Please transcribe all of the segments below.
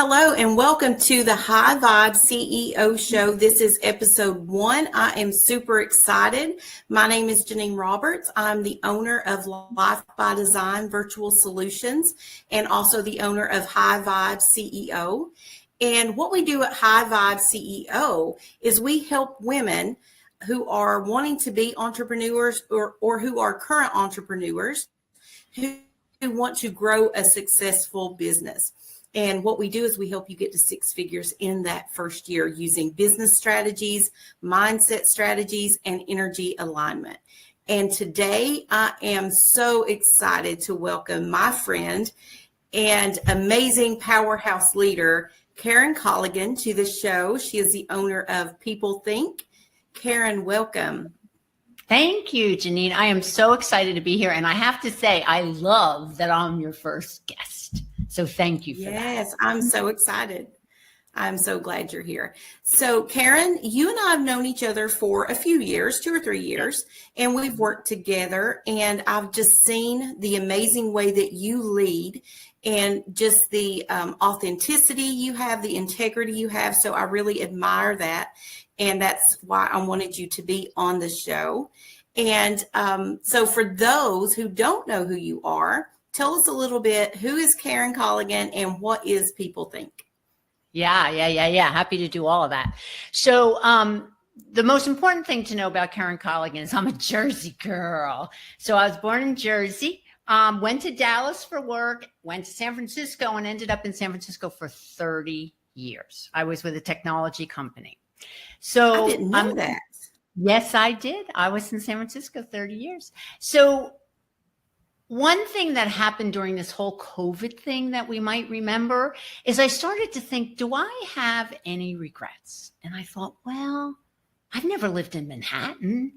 Hello and welcome to the High Vibe CEO Show. This is episode 1. I am super excited. My name is Genean Roberts. I'm the owner of Life by Design Virtual Solutions and also the owner of High Vibe CEO. And what we do at High Vibe CEO is we help women who are wanting to be entrepreneurs or who are current entrepreneurs who want to grow a successful business. And what we do is we help you get to 6 figures in that first year using business strategies, mindset strategies, and energy alignment. And today I am so excited to welcome my friend and amazing powerhouse leader, Karen Colligan, to the show. She is the owner of PeopleThink. Karen, welcome. Thank you, Genean. I am so excited to be here. And I have to say, I love that I'm your first guest. So thank you for that. Yes, I'm so excited. I'm so glad you're here. So Karen, you and I have known each other for a few years, 2 or 3 years, and we've worked together. And I've just seen the amazing way that you lead and just the authenticity you have, the integrity you have. So I really admire that. And that's why I wanted you to be on the show. And so for those who don't know who you are, tell us a little bit, who is Karen Colligan and what is PeopleThink? Yeah. Happy to do all of that. So the most important thing to know about Karen Colligan is I'm a Jersey girl. So I was born in Jersey, went to Dallas for work, went to San Francisco and ended up in San Francisco for 30 years. I was with a technology company. So I didn't know that. Yes, I did. I was in San Francisco 30 years. So one thing that happened during this whole COVID thing that we might remember is I started to think, do I have any regrets? And I thought, well, I've never lived in Manhattan.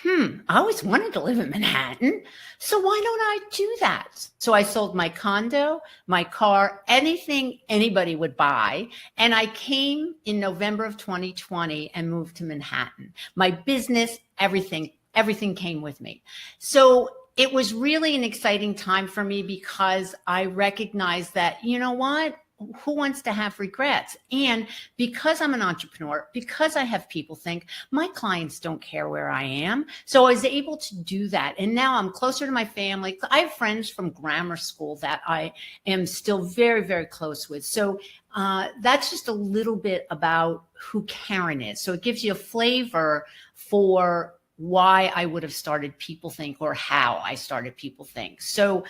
I always wanted to live in Manhattan. So why don't I do that? So I sold my condo, my car, anything anybody would buy. And I came in November of 2020 and moved to Manhattan. My business, everything came with me. So it was really an exciting time for me because I recognized that, you know what? Who wants to have regrets? And because I'm an entrepreneur, because I have PeopleThink, my clients don't care where I am. So I was able to do that. And now I'm closer to my family. I have friends from grammar school that I am still very, very close with. So that's just a little bit about who Karen is. So it gives you a flavor for why I would have started PeopleThink or how I started PeopleThink. So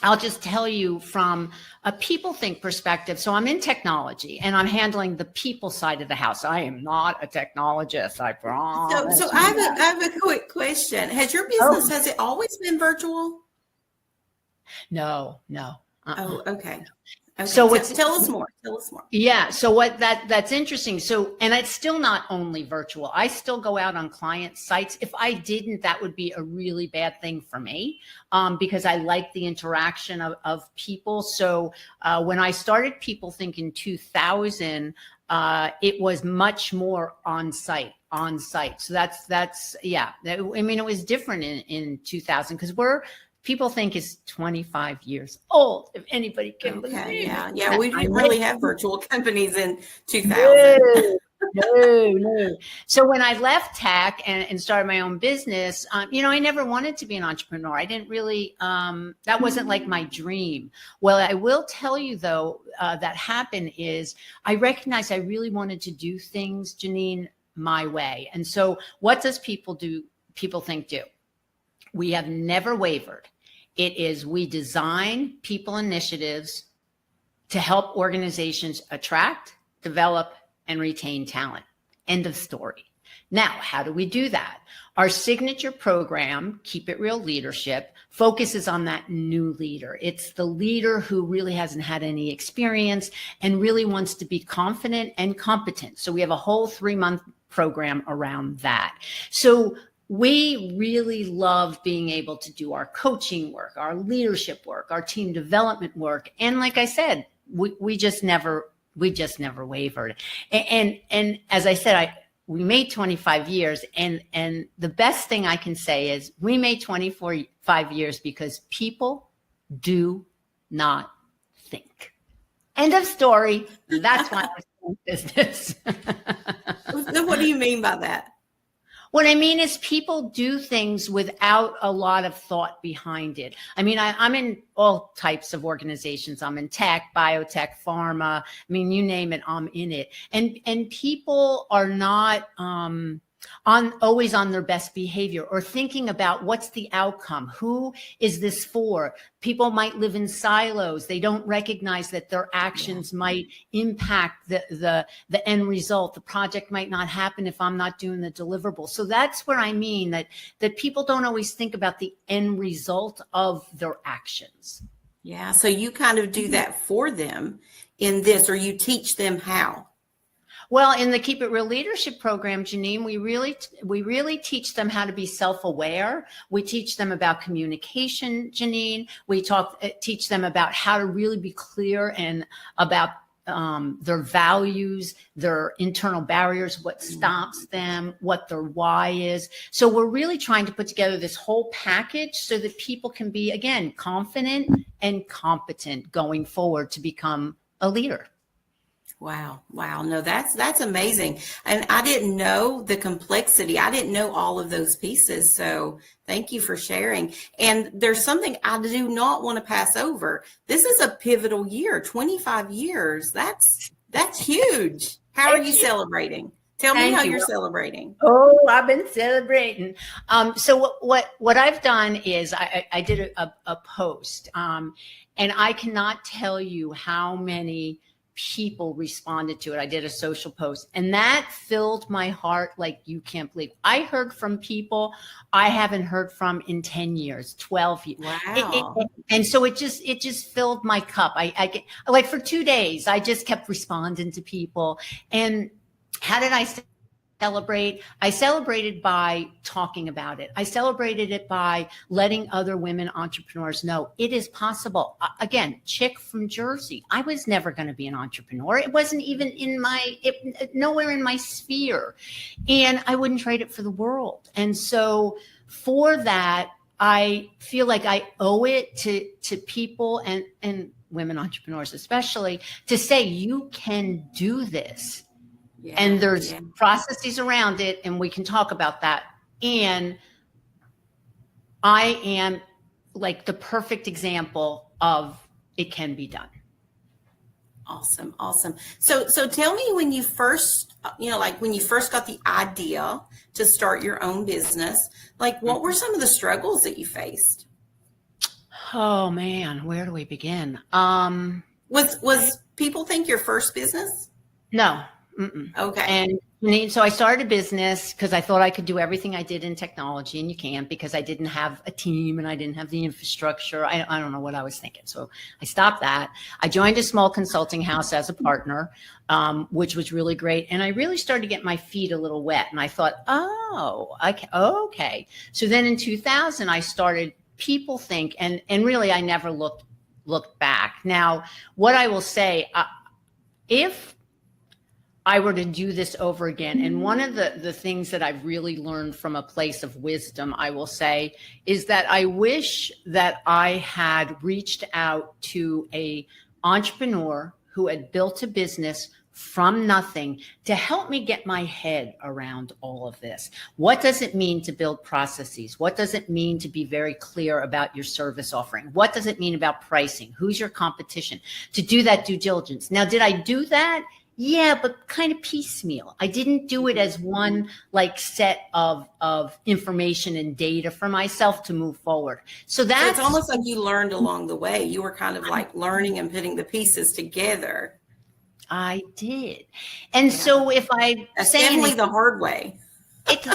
I'll just tell you from a PeopleThink perspective. So I'm in technology and I'm handling the people side of the house. I am not a technologist, I promise. So I have a quick question. Has your business, has it always been virtual? No. Oh, okay. Okay. So tell us more. Yeah. So that's interesting. So, and it's still not only virtual. I still go out on client sites. If I didn't, that would be a really bad thing for me, because I like the interaction of people. So when I started PeopleThink in 2000, it was much more on site. So that's yeah. I mean, it was different in 2000 because PeopleThink is 25 years old, if anybody can believe it. Yeah. We didn't really have virtual companies in 2000. No. So when I left tech and started my own business, I never wanted to be an entrepreneur. I didn't really, that wasn't like my dream. Well, I will tell you though, that happened is I recognized I really wanted to do things, Genean, my way. And so what does PeopleThink do? We have never wavered. It is, we design people initiatives to help organizations attract, develop, and retain talent. End of story. Now, how do we do that? Our signature program, Keep It Real Leadership, focuses on that new leader. It's the leader who really hasn't had any experience and really wants to be confident and competent. So we have a whole 3-month program around that. So we really love being able to do our coaching work, our leadership work, our team development work. And like I said, we just never wavered. And as I said, we made 25 years. And the best thing I can say is we made 25 years because people do not think. End of story. That's why I'm in business. What do you mean by that? What I mean is people do things without a lot of thought behind it. I mean, I'm in all types of organizations. I'm in tech, biotech, pharma. I mean, you name it, I'm in it. And people are not always on their best behavior or thinking about what's the outcome. Who is this for? People might live in silos. They don't recognize that their actions might impact the end result. The project might not happen if I'm not doing the deliverable. So that's where I mean that people don't always think about the end result of their actions. Yeah. So you kind of do that for them in this, or you teach them how? Well, in the Keep It Real Leadership Program, Janine, we really teach them how to be self-aware. We teach them about communication, Janine. We teach them about how to really be clear and about their values, their internal barriers, what stops them, what their why is. So we're really trying to put together this whole package so that people can be, again, confident and competent going forward to become a leader. Wow. No, that's amazing. And I didn't know the complexity. I didn't know all of those pieces. So thank you for sharing. And there's something I do not want to pass over. This is a pivotal year, 25 years. That's huge. How are you celebrating? Tell me how you're celebrating. Oh, I've been celebrating. So what I've done is I did a post, and I cannot tell you how many people responded to it. I did a social post, and that filled my heart like you can't believe. I heard from people I haven't heard from in 10 years, 12 years. Wow. And so it just filled my cup. I get, like, for 2 days, I just kept responding to people. And how did I celebrate? I celebrated by talking about it. I celebrated it by letting other women entrepreneurs know it is possible. Again, chick from Jersey. I was never going to be an entrepreneur. It wasn't even nowhere in my sphere. And I wouldn't trade it for the world. And so for that, I feel like I owe it to people and women entrepreneurs especially to say, you can do this. Yeah, and there's processes around it, and we can talk about that. And I am like the perfect example of it can be done. Awesome. So tell me, when you first, when you first got the idea to start your own business, like, what were some of the struggles that you faced? Oh man, where do we begin? Was PeopleThink your first business? No. Mm-mm. Okay. And so I started a business because I thought I could do everything I did in technology, and you can't, because I didn't have a team and I didn't have the infrastructure. I don't know what I was thinking. So I stopped that. I joined a small consulting house as a partner, which was really great. And I really started to get my feet a little wet. And I thought, okay. So then in 2000, I started PeopleThink, and really I never looked back. Now, what I will say, if I were to do this over again, and one of the things that I've really learned from a place of wisdom, I will say, is that I wish that I had reached out to a entrepreneur who had built a business from nothing to help me get my head around all of this. What does it mean to build processes? What does it mean to be very clear about your service offering? What does it mean about pricing? Who's your competition? To do that due diligence. Now, did I do that? Yeah, but kind of piecemeal. I didn't do it as one set of information and data for myself to move forward. So it's almost like you learned along the way. You were kind of like learning and putting the pieces together. I did. And so if that's definitely the hard way. It's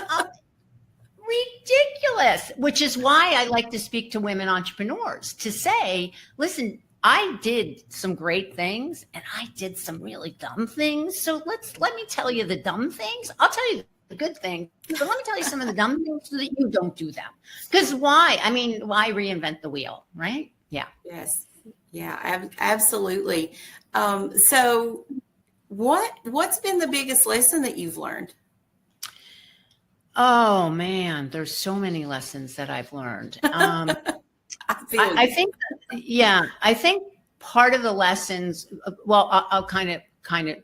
ridiculous, which is why I like to speak to women entrepreneurs to say, listen, I did some great things and I did some really dumb things. So let me tell you the dumb things. I'll tell you the good things, but let me tell you some of the dumb things so that you don't do them. Because why reinvent the wheel, right? Yeah. Yes. Yeah, absolutely. So what's been the biggest lesson that you've learned? Oh man, there's so many lessons that I've learned. I think part of the lessons, well, I'll kind of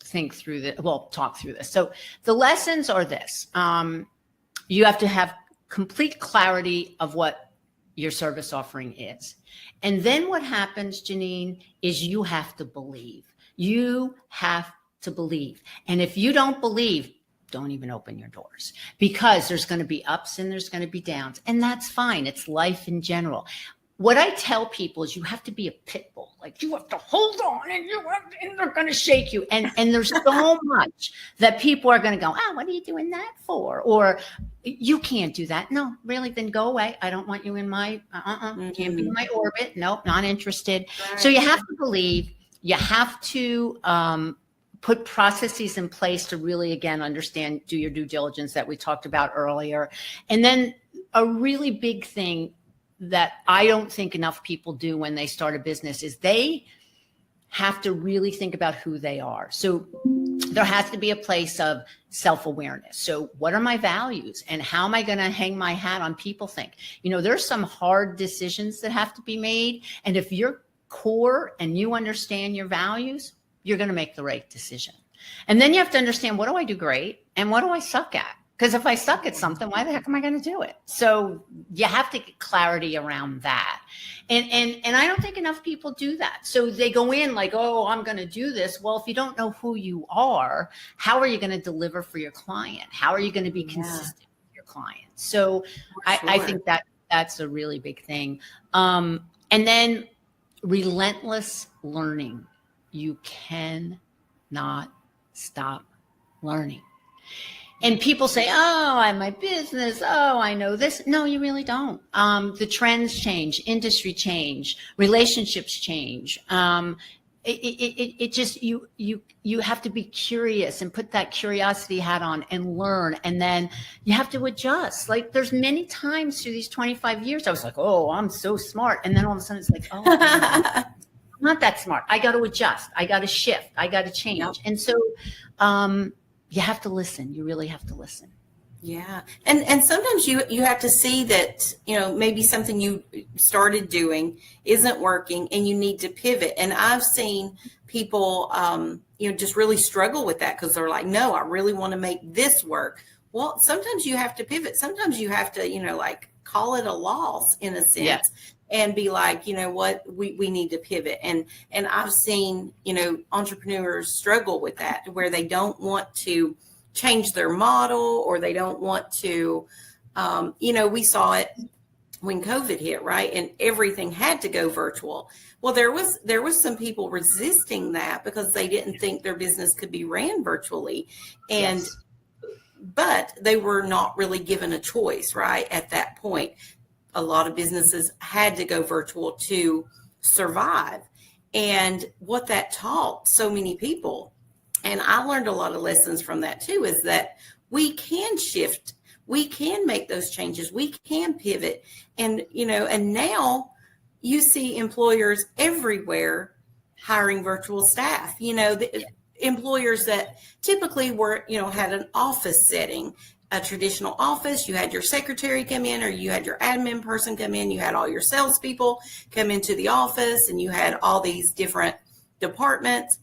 think through this, well, talk through this. So the lessons are this. You have to have complete clarity of what your service offering is. And then what happens, Janine, is you have to believe. You have to believe. And if you don't believe, don't even open your doors, because there's going to be ups and there's going to be downs. And that's fine. It's life in general. What I tell people is you have to be a pit bull. Like, you have to hold on, and they're going to shake you. And there's so much that people are going to go, what are you doing that for? Or you can't do that. No, really, then go away. I don't want you in my, can't be in my orbit. Nope, not interested. Right. So you have to believe, you have to put processes in place to really, again, understand, do your due diligence that we talked about earlier. And then a really big thing that I don't think enough people do when they start a business is they have to really think about who they are. So there has to be a place of self-awareness. So what are my values, and how am I going to hang my hat on PeopleThink? There's some hard decisions that have to be made. And if you're core and you understand your values, you're going to make the right decision. And then you have to understand, what do I do great and what do I suck at? Because if I suck at something, why the heck am I going to do it? So you have to get clarity around that. And I don't think enough people do that. So they go in like, oh, I'm going to do this. Well, if you don't know who you are, how are you going to deliver for your client? How are you going to be consistent with your client? So I think that's a really big thing. And then relentless learning. You cannot stop learning. And people say, oh, I'm my business. Oh, I know this. No, you really don't. The trends change, industry change, relationships change. It just, you have to be curious and put that curiosity hat on and learn. And then you have to adjust. Like, there's many times through these 25 years, I was like, oh, I'm so smart. And then all of a sudden it's like, oh, I'm not that smart. I got to adjust. I got to shift. I got to change. Yep. And so, you have to listen. You really have to listen. Yeah. And sometimes you have to see that, maybe something you started doing isn't working and you need to pivot. And I've seen people, just really struggle with that because they're like, no, I really want to make this work. Well, sometimes you have to pivot. Sometimes you have to, call it a loss in a sense. Yeah. And be like, you know what, we need to pivot. And I've seen, entrepreneurs struggle with that, where they don't want to change their model, or they don't want to, we saw it when COVID hit, right? And everything had to go virtual. Well, there was some people resisting that because they didn't think their business could be ran virtually. And, but they were not really given a choice, right? At that point. A lot of businesses had to go virtual to survive. And what that taught so many people, and I learned a lot of lessons from that too, is that we can shift, we can make those changes, we can pivot. And, and now you see employers everywhere hiring virtual staff, the employers that typically were, had an office setting, a traditional office. You had your secretary come in, or you had your admin person come in. You had all your salespeople come into the office, and you had all these different departments.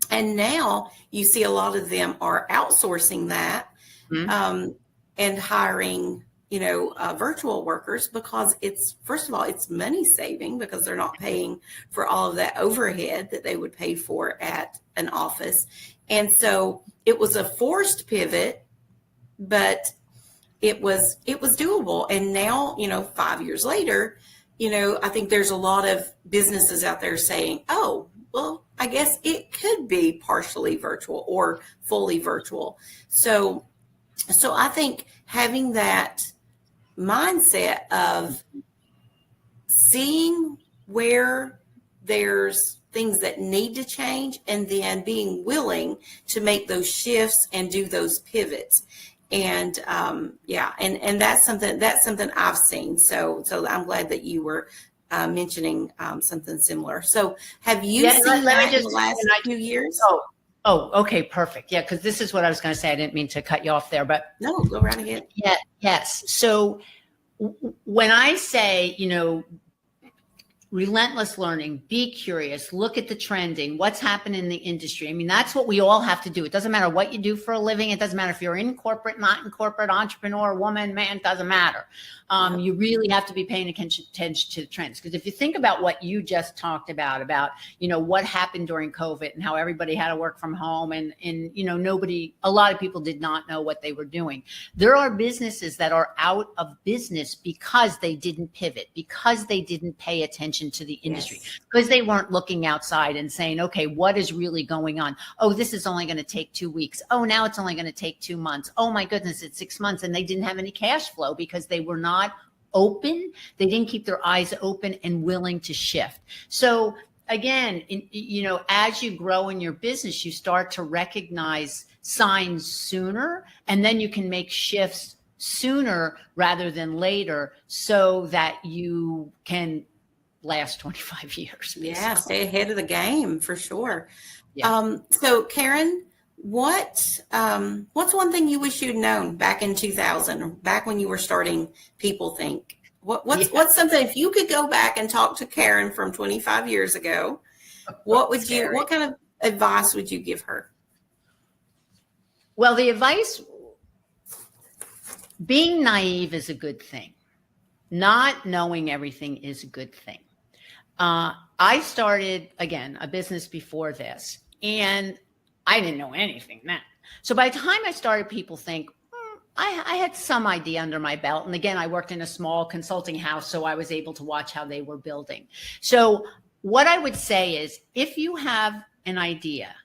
And now you see a lot of them are outsourcing that and hiring, virtual workers, because first of all, it's money saving, because they're not paying for all of that overhead that they would pay for at an office. And so it was a forced pivot, but it was doable. And now, 5 years later, I think there's a lot of businesses out there saying, oh, well, I guess it could be partially virtual or fully virtual. So I think having that mindset of seeing where there's things that need to change, and then being willing to make those shifts and do those pivots. And and that's something I've seen. So I'm glad that you were mentioning something similar. So have you seen that in the last few years? Oh, okay, perfect. Yeah, because this is what I was going to say. I didn't mean to cut you off there, but no, go right ahead. Yeah, yes. So when I say, relentless learning, be curious, look at the trending, what's happening in the industry. I mean, that's what we all have to do. It doesn't matter what you do for a living. It doesn't matter if you're in corporate, not in corporate, entrepreneur, woman, man, doesn't matter. You really have to be paying attention to the trends. Because if you think about what you just talked about, what happened during COVID and how everybody had to work from home and a lot of people did not know what they were doing. There are businesses that are out of business because they didn't pivot, because they didn't pay attention to the industry, because they weren't looking outside and saying, okay, what is really going on? Oh, this is only going to take 2 weeks. Oh, now it's only going to take 2 months. Oh my goodness, it's 6 months. And they didn't have any cash flow because they were not open. They didn't keep their eyes open and willing to shift. So again, as you grow in your business, you start to recognize signs sooner, and then you can make shifts sooner rather than later so that you can last 25 years. Basically. Yeah, stay ahead of the game for sure. Yeah. So Karen, what's one thing you wish you'd known back in 2000, back when you were starting PeopleThink? What's something, if you could go back and talk to Karen from 25 years ago, what kind of advice would you give her? Well, the advice, being naive is a good thing. Not knowing everything is a good thing. I started, again, a business before this, and I didn't know anything then. So by the time I started PeopleThink, I had some idea under my belt. And again, I worked in a small consulting house, so I was able to watch how they were building. So what I would say is, if you have an idea,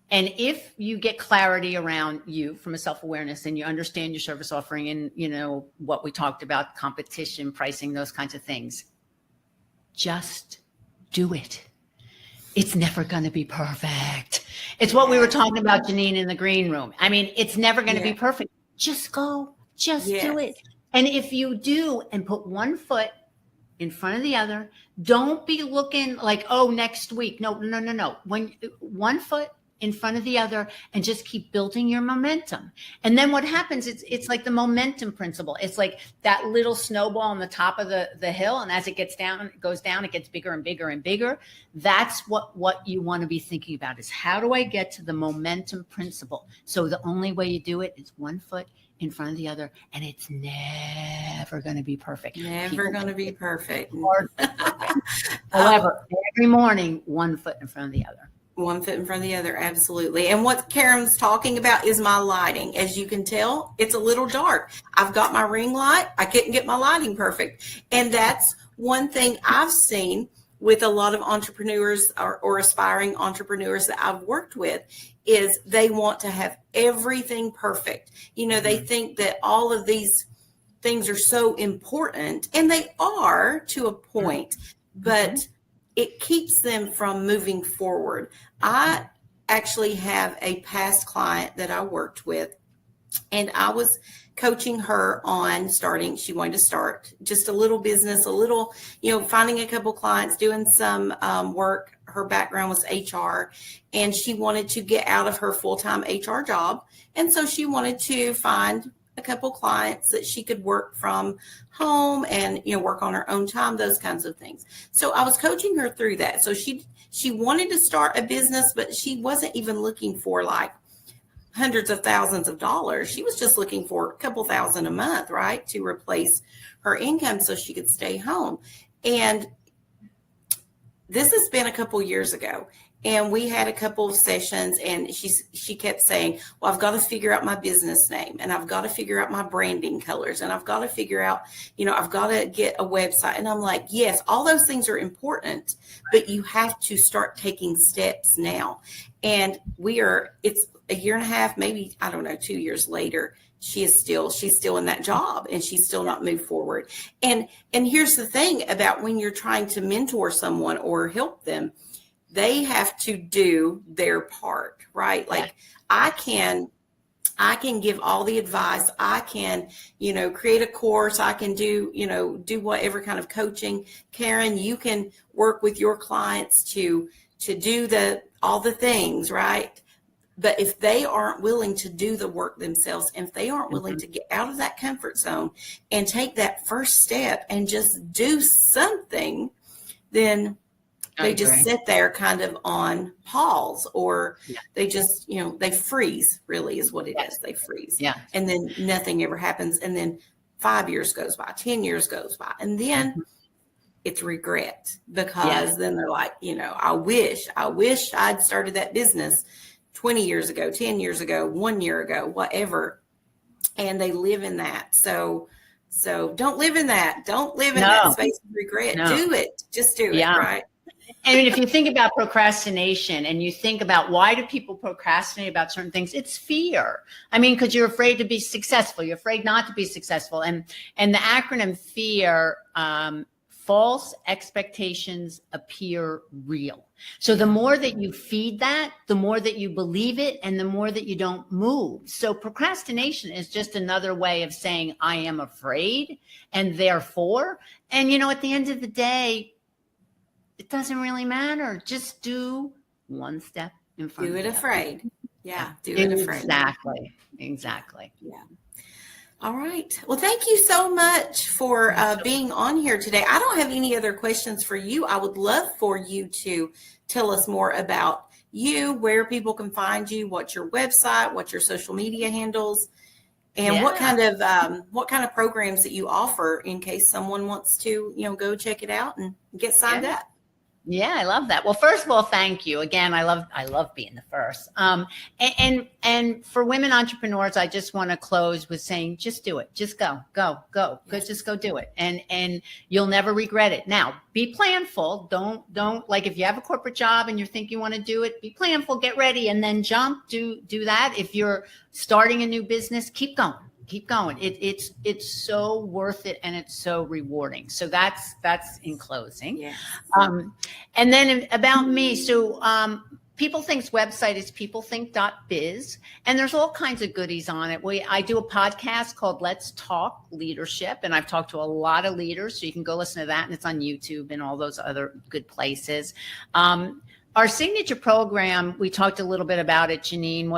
and if you get clarity around you from a self-awareness and you understand your service offering and, what we talked about, competition, pricing, those kinds of things, just do it. It's never going to be perfect. It's what we were talking about, Genean, in the green room. I mean, it's never going to be perfect. Just go, just do it. And if you do and put one foot in front of the other, don't be looking like, oh, next week. No. When one foot in front of the other, and just keep building your momentum. And then what happens, it's like the momentum principle. It's like that little snowball on the top of the hill. And as it goes down, it gets bigger and bigger and bigger. That's what you want to be thinking about, is how do I get to the momentum principle? So the only way you do it is one foot in front of the other, and it's never going to be perfect. Never going to be perfect. However, every morning, one foot in front of the other. One foot in front of the other, absolutely. And what Karen's talking about is my lighting. As you can tell, it's a little dark. I've got my ring light. I couldn't get my lighting perfect. And that's one thing I've seen with a lot of entrepreneurs or aspiring entrepreneurs that I've worked with, is they want to have everything perfect. They think that all of these things are so important, and they are to a point, but it keeps them from moving forward. I actually have a past client that I worked with, and I was coaching her on she wanted to start just a little business, finding a couple clients, doing some work. Her background was HR, and she wanted to get out of her full-time HR job. And so she wanted to find a couple clients that she could work from home and, work on her own time, those kinds of things. So I was coaching her through that. So she wanted to start a business, but she wasn't even looking for like hundreds of thousands of dollars. She was just looking for a couple thousand a month, right, to replace her income so she could stay home. And this has been a couple years ago. And we had a couple of sessions, and she kept saying, well, I've got to figure out my business name, and I've got to figure out my branding colors, and I've got to figure out, I've got to get a website. And I'm like, yes, all those things are important, but you have to start taking steps now. And it's a year and a half, maybe, 2 years later, she's still in that job, and she's still not moved forward. And here's the thing about when you're trying to mentor someone or help them, they have to do their part, right? Like I can give all the advice. I can, create a course. I can do whatever kind of coaching. Karen, you can work with your clients to do all the things, right? But if they aren't willing to do the work themselves, and if they aren't willing to get out of that comfort zone and take that first step and just do something, then they I just agree. sit there kind of on pause, or Yeah. they just, they freeze, really is what it Yes. is. They freeze. Yeah. And then nothing ever happens. And then 5 years goes by, 10 years goes by. And then it's regret, because then they're like, I wish I'd started that business 20 years ago, 10 years ago, 1 year ago, whatever. And they live in that. So don't live in that. Don't live in that space of regret. No. Do it. Just do it. Right. And if you think about procrastination and you think about why do people procrastinate about certain things, it's fear. I mean, because you're afraid to be successful. You're afraid not to be successful. And the acronym FEAR, false expectations appear real. So the more that you feed that, the more that you believe it, and the more that you don't move. So procrastination is just another way of saying, I am afraid, and therefore, and at the end of the day, it doesn't really matter. Just do one step in front of it the other. afraid. Yeah, do it afraid. Exactly. Yeah. All right. Well, thank you so much for being on here today. I don't have any other questions for you. I would love for you to tell us more about you, where people can find you, what's your website, what's your social media handles, and what kind of programs that you offer in case someone wants to, go check it out and get signed up. Yeah, I love that. Well, first of all, thank you again. I love being the first. And for women entrepreneurs, I just want to close with saying, just do it. Just go. Yes. Just go do it. And you'll never regret it. Now, be planful. Don't like, if you have a corporate job and you think you want to do it, be planful, get ready, and then jump, do that. If you're starting a new business, keep going. It's so worth it, and it's so rewarding. So that's in closing. Yeah. And then about me. So PeopleThink's website is PeopleThink.biz, and there's all kinds of goodies on it. I do a podcast called Let's Talk Leadership, and I've talked to a lot of leaders, so you can go listen to that, and it's on YouTube and all those other good places. Our signature program, we talked a little bit about it, Genean,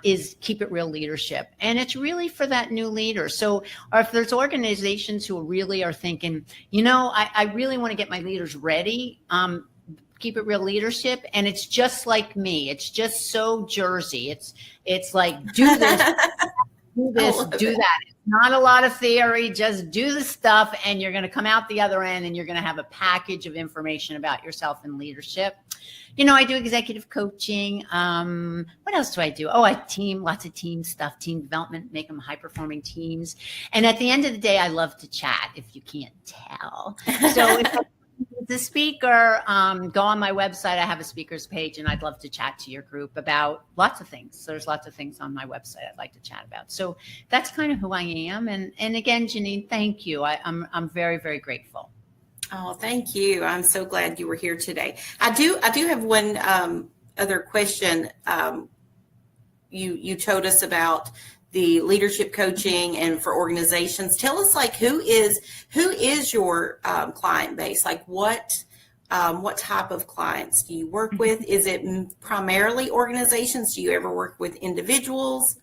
is Keep It Real Leadership. And it's really for that new leader. So if there's organizations who really are thinking, I really want to get my leaders ready, Keep It Real Leadership. And it's just like me. It's just so Jersey. It's like, do this, do this, do that. It's not a lot of theory. Just do the stuff, and you're going to come out the other end, and you're going to have a package of information about yourself and leadership. I do executive coaching. What else do I do? Oh, lots of team stuff, team development, make them high-performing teams. And at the end of the day, I love to chat, if you can't tell. So if the speaker, go on my website. I have a speakers page, and I'd love to chat to your group about lots of things. There's lots of things on my website I'd like to chat about. So that's kind of who I am. And again, Genean, thank you. I'm very, very grateful. Oh, thank you. I'm so glad you were here today. I do have one other question. You told us about the leadership coaching and for organizations. Tell us, like, who is your client base? Like, what type of clients do you work with? Is it primarily organizations? Do you ever work with individuals?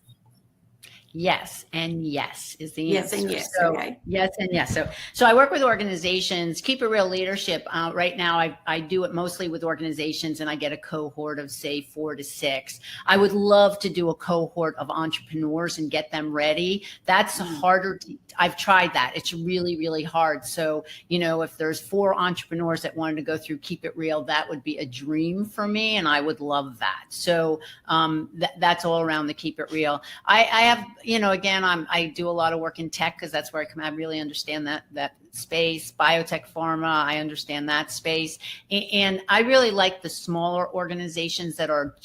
Yes, and yes is the answer. Yes, and yes. So, okay. Yes, and yes. So I work with organizations. Keep It Real Leadership. Right now, I do it mostly with organizations, and I get a cohort of, say, 4 to 6. I would love to do a cohort of entrepreneurs and get them ready. That's harder. I've tried that. It's really, really hard. So, if there's 4 entrepreneurs that wanted to go through Keep It Real, that would be a dream for me, and I would love that. So that's all around the Keep It Real. I have, again, I do a lot of work in tech, because that's where I really understand that space. Biotech, pharma, I understand that space. And I really like the smaller organizations that are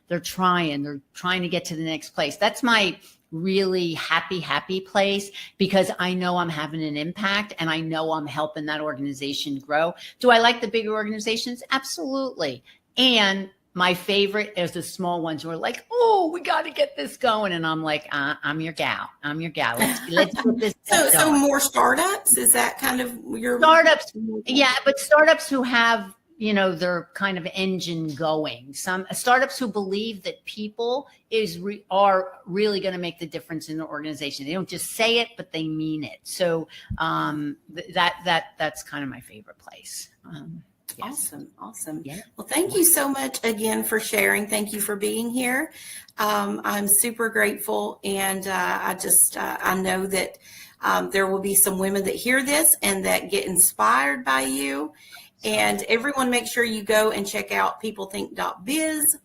they're trying to get to the next place. That's my really happy place, because I know I'm having an impact, and I know I'm helping that organization grow. Do I like the bigger organizations? Absolutely. And my favorite is the small ones who are like, oh, we got to get this going. And I'm like, I'm your gal. Let's get this going. So more startups? Is that kind of your startups? Yeah, but startups who have their kind of engine going. Some startups who believe that people are really going to make the difference in the organization. They don't just say it, but they mean it. So that's kind of my favorite place. Yes. Awesome. Yeah. Well, thank you so much again for sharing. Thank you for being here. I'm super grateful, and I know that there will be some women that hear this and that get inspired by you. And everyone, make sure you go and check out PeopleThink.biz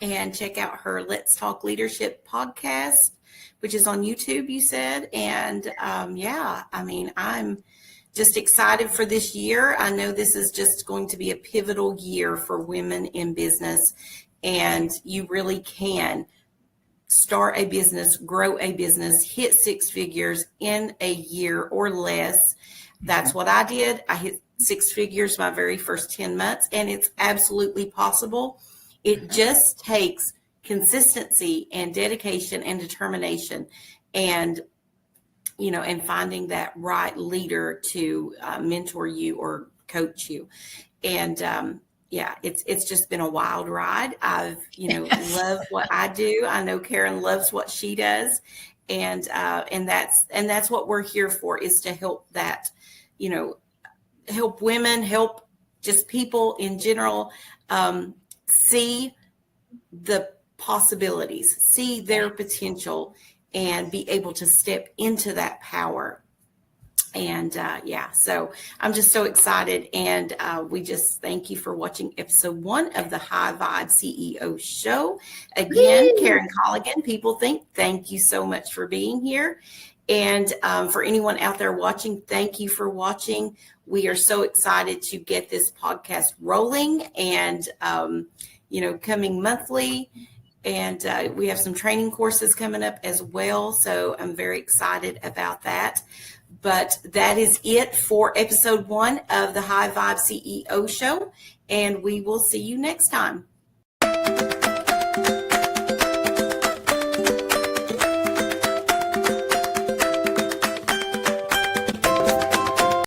and check out her Let's Talk Leadership podcast, which is on YouTube, you said. And I'm just excited for this year. I know this is just going to be a pivotal year for women in business, and you really can start a business, grow a business, hit 6 figures in a year or less. That's what I did. I hit 6 figures my very first 10 months, and it's absolutely possible. It just takes consistency and dedication and determination, and finding that right leader to mentor you or coach you. And it's just been a wild ride. I've loved what I do. I know Karen loves what she does, and that's what we're here for, is to help that, help women, help just people in general see the possibilities, see their potential, and be able to step into that power. And so I'm just so excited. And we just thank you for watching episode 1 of the High Vibe CEO show. Again, Karen Colligan, People Think, thank you so much for being here. And for anyone out there watching, thank you for watching. We are so excited to get this podcast rolling and, coming monthly. And we have some training courses coming up as well. So I'm very excited about that. But that is it for episode 1 of the High Vibe CEO show. And we will see you next time.